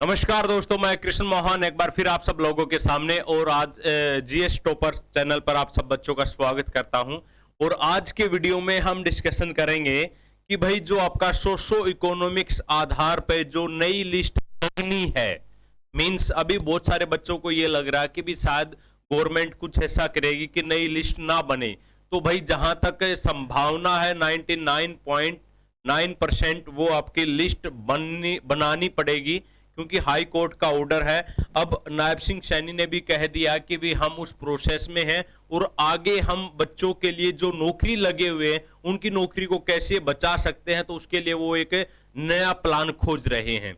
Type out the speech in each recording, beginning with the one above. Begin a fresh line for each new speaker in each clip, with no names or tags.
नमस्कार दोस्तों, मैं कृष्ण मोहन एक बार फिर आप सब लोगों के सामने और आज जीएस टॉपर्स चैनल पर आप सब बच्चों का स्वागत करता हूं। और आज के वीडियो में हम डिस्कशन करेंगे कि भाई जो आपका सोशो इकोनॉमिक्स आधार पे जो नई लिस्ट बननी है, मींस अभी बहुत सारे बच्चों को ये लग रहा है कि भी शायद गवर्नमेंट कुछ ऐसा करेगी कि नई लिस्ट ना बने। तो भाई जहां तक संभावना है 99.9% वो आपकी लिस्ट बनानी पड़ेगी, क्योंकि हाई कोर्ट का ऑर्डर है। अब नायब सिंह सैनी ने भी कह दिया कि भी हम उस प्रोसेस में हैं और आगे हम बच्चों के लिए जो नौकरी लगे हुए हैं उनकी नौकरी को कैसे बचा सकते हैं, तो उसके लिए वो एक नया प्लान खोज रहे हैं।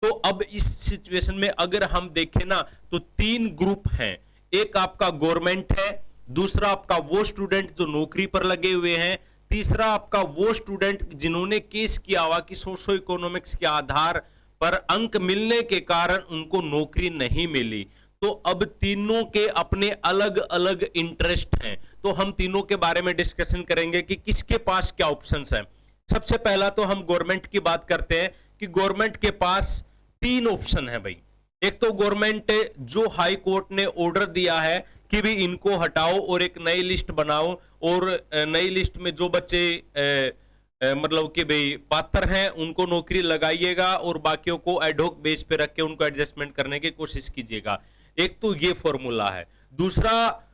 तो अब इस सिचुएशन में अगर हम देखें ना, तो तीन ग्रुप हैं। एक आपका गवर्नमेंट है, दूसरा आपका वो स्टूडेंट जो नौकरी पर लगे हुए हैं, तीसरा आपका वो स्टूडेंट जिन्होंने केस किया हुआ कि सोशो इकोनॉमिक्स के आधार पर अंक मिलने के कारण उनको नौकरी नहीं मिली। तो अब तीनों के अपने अलग अलग इंटरेस्ट हैं, तो हम तीनों के बारे में डिस्कशन करेंगे कि किसके पास क्या ऑप्शंस हैं। सबसे पहला तो हम गवर्नमेंट की बात करते हैं कि गवर्नमेंट के पास तीन ऑप्शन है भाई। एक तो गवर्नमेंट जो हाई कोर्ट ने ऑर्डर दिया है कि भी इनको हटाओ और एक नई लिस्ट बनाओ, और नई लिस्ट में जो बच्चे मतलब कि भाई पात्र हैं उनको नौकरी लगाइएगा और बाकियों को एडहोक बेस पे रख के उनको एडजस्टमेंट करने की कोशिश कीजिएगा। एक तो ये फॉर्मूला है। दूसरा,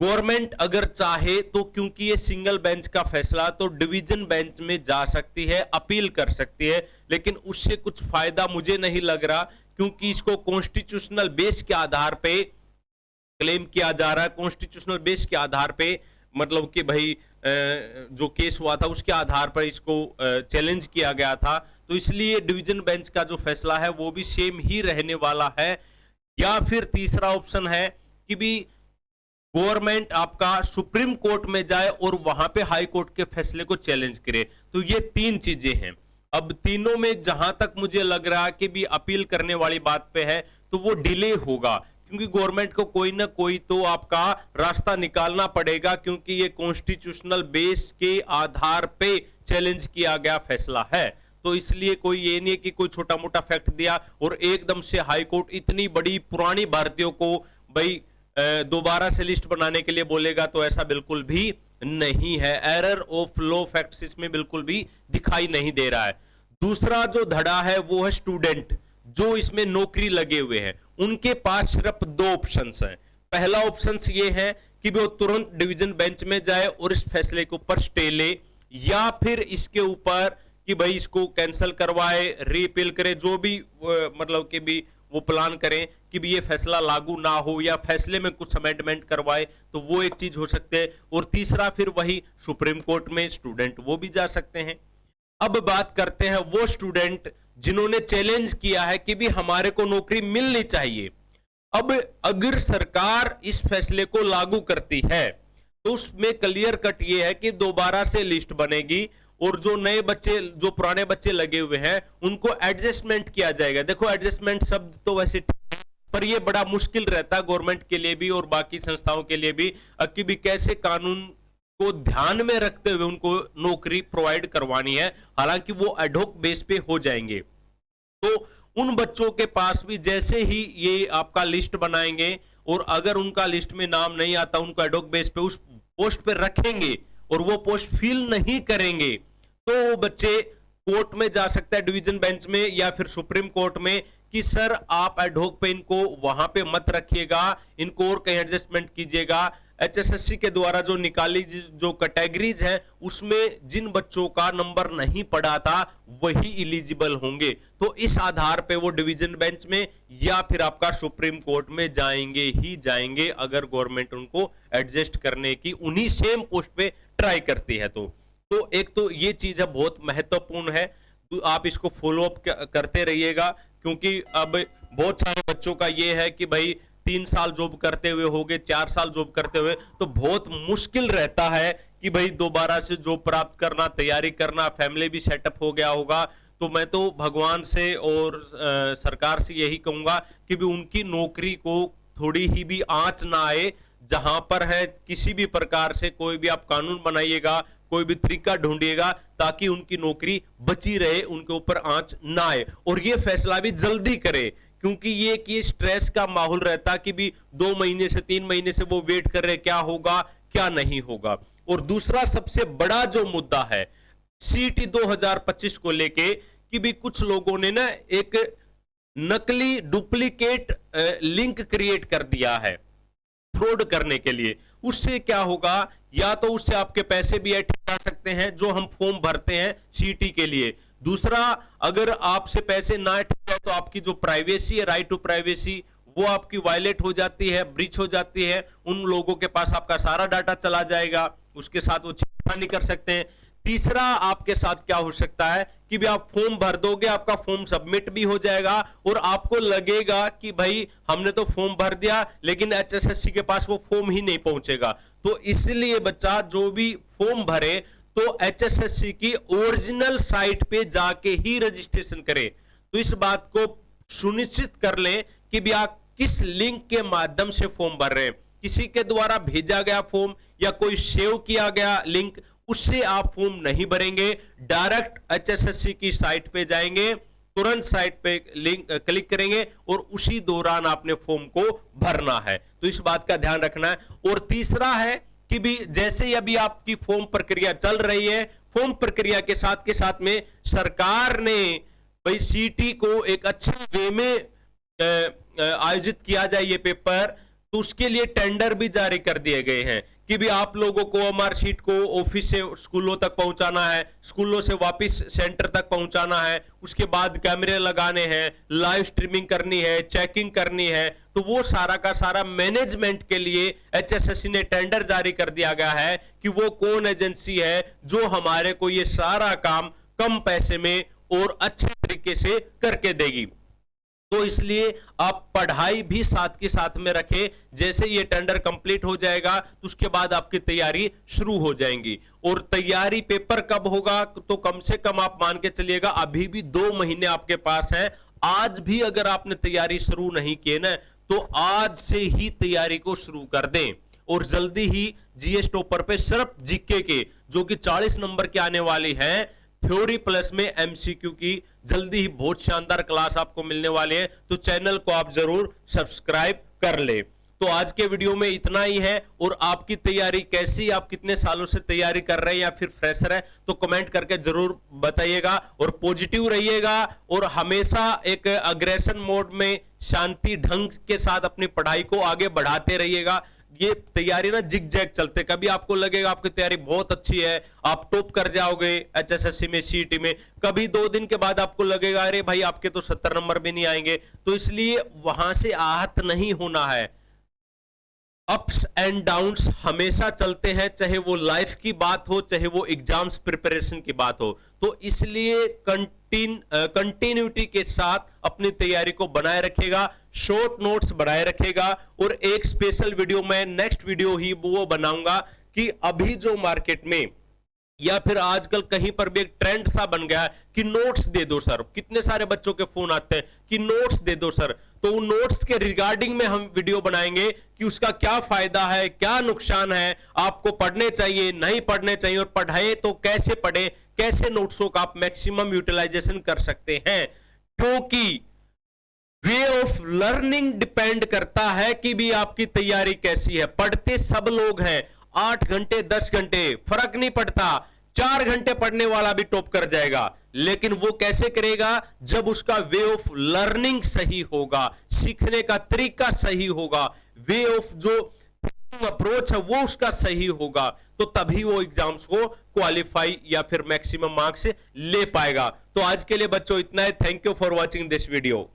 गवर्नमेंट अगर चाहे तो, क्योंकि ये सिंगल बेंच का फैसला, तो डिवीजन बेंच में जा सकती है, अपील कर सकती है, लेकिन उससे कुछ फायदा मुझे नहीं लग रहा, क्योंकि इसको कॉन्स्टिट्यूशनल बेस के आधार पे क्लेम किया जा रहा है। कॉन्स्टिट्यूशनल बेस के आधार पे मतलब कि भाई जो केस हुआ था उसके आधार पर इसको चैलेंज किया गया था, तो इसलिए डिवीजन बेंच का जो फैसला है वो भी सेम ही रहने वाला है। या फिर तीसरा ऑप्शन है कि भी गवर्नमेंट आपका सुप्रीम कोर्ट में जाए और वहां पे हाई कोर्ट के फैसले को चैलेंज करे। तो ये तीन चीजें हैं। अब तीनों में जहां तक मुझे लग रहा है कि भी अपील करने वाली बात पे है, तो वो डिले होगा, क्योंकि गवर्नमेंट को कोई ना कोई तो आपका रास्ता निकालना पड़ेगा, क्योंकि ये कॉन्स्टिट्यूशनल बेस के आधार पे चैलेंज किया गया फैसला है। तो इसलिए कोई ये नहीं है कि कोई छोटा मोटा फैक्ट दिया और एकदम से हाई कोर्ट इतनी बड़ी पुरानी भारतीयों को भाई दोबारा से लिस्ट बनाने के लिए बोलेगा, तो ऐसा बिल्कुल भी नहीं है। एरर ऑफ लॉ फैक्ट्स इसमें बिल्कुल भी दिखाई नहीं दे रहा है। दूसरा जो धड़ा है वो है स्टूडेंट जो इसमें नौकरी लगे हुए हैं, उनके पास सिर्फ दो ऑप्शंस हैं। पहला ऑप्शन ये है कि वो तुरंत डिवीजन बेंच में जाए और इस फैसले के ऊपर स्टे ले, या फिर इसके ऊपर कि भाई इसको कैंसिल करवाए, रीअपील करे, जो भी मतलब कि भी वो प्लान करें कि भी ये फैसला लागू ना हो, या फैसले में कुछ अमेंडमेंट करवाए, तो वो एक चीज हो सकती है। और तीसरा फिर वही सुप्रीम कोर्ट में स्टूडेंट वो भी जा सकते हैं। अब बात करते हैं वो स्टूडेंट जिन्होंने चैलेंज किया है कि भी हमारे को नौकरी मिलनी चाहिए। अब अगर सरकार इस फैसले को लागू करती है तो उसमें क्लियर कट ये है कि दोबारा से लिस्ट बनेगी और जो नए बच्चे, जो पुराने बच्चे लगे हुए हैं, उनको एडजस्टमेंट किया जाएगा। देखो, एडजस्टमेंट शब्द तो वैसे पर ये बड़ा मुश्किल रहता है गवर्नमेंट के लिए भी और बाकी संस्थाओं के लिए भी, कि भी कैसे कानून को ध्यान में रखते हुए उनको नौकरी प्रोवाइड करवानी है। हालांकि वो एडहोक बेस पे हो जाएंगे। तो उन बच्चों के पास भी जैसे ही ये आपका लिस्ट बनाएंगे और अगर उनका लिस्ट में नाम नहीं आता, उनको एडहोक बेस पे उस पोस्ट पे रखेंगे और वो पोस्ट फिल नहीं करेंगे, तो वो बच्चे कोर्ट में जा सकता है, डिवीजन बेंच में या फिर सुप्रीम कोर्ट में, कि सर आप एडहोक पे इनको वहां पे मत रखिएगा, इनको और कहीं एडजस्टमेंट कीजिएगा। एचएसएससी के द्वारा जो निकाली जो कैटेगरीज है उसमें जिन बच्चों का नंबर नहीं पड़ा था वही इलिजिबल होंगे। तो इस आधार पे वो डिवीजन बेंच में या फिर आपका सुप्रीम कोर्ट में जाएंगे ही जाएंगे, अगर गवर्नमेंट उनको एडजस्ट करने की उन्हीं सेम पोस्ट पे ट्राई करती है। तो एक तो ये चीज है, बहुत महत्वपूर्ण है, तो आप इसको फॉलो अप करते रहिएगा, क्योंकि अब बहुत सारे बच्चों का ये है कि भाई 3 साल जॉब करते हुए हो गए, 4 साल जॉब करते हुए, तो बहुत मुश्किल रहता है कि भाई दोबारा से जॉब प्राप्त करना, तैयारी करना, फैमिली भी सेटअप हो गया होगा। तो मैं तो भगवान से और सरकार से यही कहूंगा कि भी उनकी नौकरी को थोड़ी ही भी आंच ना आए। जहां पर है किसी भी प्रकार से कोई भी आप कानून बनाइएगा, कोई भी तरीका ढूंढिएगा ताकि उनकी नौकरी बची रहे, उनके ऊपर आंच ना आए, और ये फैसला भी जल्दी करे, क्योंकि ये स्ट्रेस का माहौल रहता कि भी 2 महीने से 3 महीने से वो वेट कर रहे क्या होगा क्या नहीं होगा। और दूसरा सबसे बड़ा जो मुद्दा है सीटी 2025 को लेके कि भी कुछ लोगों ने ना एक नकली डुप्लीकेट लिंक क्रिएट कर दिया है फ्रॉड करने के लिए। उससे क्या होगा, या तो उससे आपके पैसे भी ऐंठे जा सकते हैं जो हम फॉर्म भरते हैं सीटी के लिए। दूसरा, अगर आपसे पैसे ना ऐंठे जाए तो आपकी जो प्राइवेसी है, राइट टू प्राइवेसी, वो आपकी वायलेट हो जाती है, ब्रीच हो जाती है। उन लोगों के पास आपका सारा डाटा चला जाएगा, उसके साथ वो छेड़खानी कर सकते हैं। तीसरा, आपके साथ क्या हो सकता है कि भी आप फॉर्म भर दोगे, आपका फॉर्म सबमिट भी हो जाएगा और आपको लगेगा कि भाई हमने तो फॉर्म भर दिया, लेकिन एचएसएससी के पास वो फॉर्म ही नहीं पहुंचेगा। तो इसलिए बच्चा जो भी फॉर्म भरे तो एचएसएससी की ओरिजिनल साइट पे जाके ही रजिस्ट्रेशन करे। तो इस बात को सुनिश्चित कर लें कि भी आप किस लिंक के माध्यम से फॉर्म भर रहे हैं। किसी के द्वारा भेजा गया फॉर्म या कोई सेव किया गया लिंक, उससे आप फॉर्म नहीं भरेंगे। डायरेक्ट एचएसएससी की साइट पे जाएंगे, तुरंत साइट पे लिंक क्लिक करेंगे और उसी दौरान आपने फॉर्म को भरना है। तो इस बात का ध्यान रखना है। और तीसरा है कि भी जैसे ही अभी आपकी फॉर्म प्रक्रिया चल रही है, फॉर्म प्रक्रिया के साथ में सरकार ने भाई सीटी को एक अच्छे वे में आयोजित किया जाए ये पेपर, तो उसके लिए टेंडर भी जारी कर दिए गए हैं कि भी आप लोगों को मार्कशीट को ऑफिस से स्कूलों तक पहुंचाना है, स्कूलों से वापस सेंटर तक पहुंचाना है, उसके बाद कैमरे लगाने हैं, लाइव स्ट्रीमिंग करनी है, चेकिंग करनी है। तो वो सारा का सारा मैनेजमेंट के लिए एचएसएससी ने टेंडर जारी कर दिया गया है कि वो कौन एजेंसी है जो हमारे को ये सारा काम कम पैसे में और अच्छे तरीके से करके देगी। तो इसलिए आप पढ़ाई भी साथ के साथ में रखें। जैसे ये टेंडर कंप्लीट हो जाएगा तो उसके बाद आपकी तैयारी शुरू हो जाएंगी। और तैयारी पेपर कब होगा, तो कम से कम आप मान के चलिएगा अभी भी 2 महीने आपके पास है। आज भी अगर आपने तैयारी शुरू नहीं की ना, तो आज से ही तैयारी को शुरू कर दें। और जल्दी ही जीएस टॉपर पे सिर्फ जीके के जो कि 40 नंबर के आने वाली है, थ्योरी प्लस में एमसीक्यू की जल्दी ही बहुत शानदार क्लास आपको मिलने वाले हैं। तो चैनल को आप जरूर सब्सक्राइब कर ले। तो आज के वीडियो में इतना ही है। और आपकी तैयारी कैसी, आप कितने सालों से तैयारी कर रहे हैं या फिर फ्रेशर है, तो कमेंट करके जरूर बताइएगा। और पॉजिटिव रहिएगा और हमेशा एक अग्रेशन मोड में शांति ढंग के साथ अपनी पढ़ाई को आगे बढ़ाते रहिएगा। ये तैयारी ना जिग जैग चलते, कभी आपको लगेगा आपकी तैयारी बहुत अच्छी है, आप टॉप कर जाओगे एचएसएससी में, सीटी में, कभी 2 दिन के बाद आपको लगेगा अरे भाई आपके तो 70 नंबर भी नहीं आएंगे। तो इसलिए वहां से आहत नहीं होना है। अप्स एंड डाउन्स हमेशा चलते हैं, चाहे वो लाइफ की बात हो, चाहे वो एग्जाम्स प्रिपरेशन की बात हो। तो इसलिए कंटिन्यूटी के साथ अपनी तैयारी को बनाए रखेगा, शॉर्ट नोट्स बनाए रखेगा। और एक स्पेशल वीडियो मैं नेक्स्ट वीडियो ही वो बनाऊंगा कि अभी जो मार्केट में या फिर आजकल कहीं पर भी एक ट्रेंड सा बन गया है कि नोट्स दे दो सर। कितने सारे बच्चों के फोन आते हैं कि नोट्स दे दो सर। तो उन नोट्स के रिगार्डिंग में हम वीडियो बनाएंगे कि उसका क्या फायदा है, क्या नुकसान है, आपको पढ़ने चाहिए नहीं पढ़ने चाहिए, और पढ़ाए तो कैसे पढ़े, कैसे नोट्सों का आप मैक्सिमम यूटिलाइजेशन कर सकते हैं। क्योंकि वे ऑफ लर्निंग डिपेंड करता है कि भी आपकी तैयारी कैसी है। पढ़ते सब लोग हैं, 8 घंटे 10 घंटे फर्क नहीं पड़ता, 4 घंटे पढ़ने वाला भी टॉप कर जाएगा। लेकिन वो कैसे करेगा, जब उसका वे ऑफ लर्निंग सही होगा, सीखने का तरीका सही होगा, वे ऑफ जो अप्रोच है वो उसका सही होगा, तो तभी वो एग्जाम्स को क्वालिफाई या फिर मैक्सिमम मार्क्स ले पाएगा। तो आज के लिए बच्चों इतना है। Thank you for watching this video.